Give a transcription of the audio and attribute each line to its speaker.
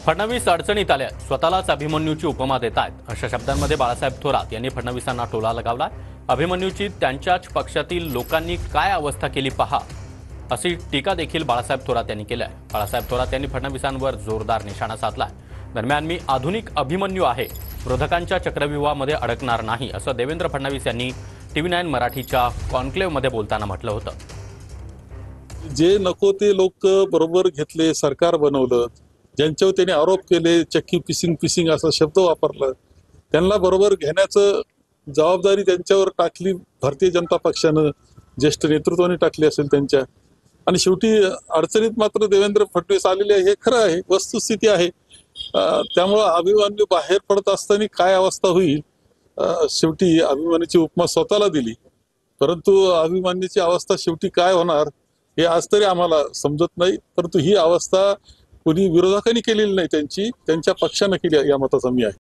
Speaker 1: फडणवीस अडचणीत आल्या, स्वतःलाच अभिमन्यूची उपमा देत आहेत अशा शब्दांमध्ये बाळासाहेब थोरात यांनी फडणवीसांना टोला लगावला। अभिमन्यूची त्यांच्याच पक्षातील लोकांनी काय अवस्था केली पहा, अशी टीका देखील बाळासाहेब थोरात यांनी केली आहे। बाळासाहेब थोरात यांनी फडणवीसांवर जोरदार निशाणा साधलाय। दरम्यान मी आधुनिक अभिमन्यू आहे, विरोधकांच्या चक्रव्यूहामध्ये अडकणार नाही, असं देवेंद्र फडणवीस यांनी TV9 मराठीच्या कॉन्क्लेव्हमध्ये बोलताना म्हटलं होतं।
Speaker 2: जे नको ते लोक बरोबर घेतले, सरकार बनवलं, ज्यांच्यावर त्यांनी आरोप केले, चक्की पिसिंग असा शब्द वापरला, त्यांना बरोबर घेण्याचं जबाबदारी त्यांच्यावर टाकली भारतीय जनता पक्षानं, ज्येष्ठ नेतृत्वाने टाकली असेल त्यांच्या। आणि शेवटी अडचणीत मात्र देवेंद्र फडणवीस आलेले आहे, हे खरं आहे, वस्तुस्थिती आहे। त्यामुळे अभिमन्यू बाहेर पडत असताना काय अवस्था होईल, शेवटी अभिमन्यूची उपमा स्वतःला दिली, परंतु अभिमन्यूची अवस्था शेवटी काय होणार हे आज तरी आम्हाला समजत नाही। परंतु ही अवस्था कोणी विरोधकांनी केलेली नाही, त्यांच्या पक्षानं केली या मताचा मी आहे।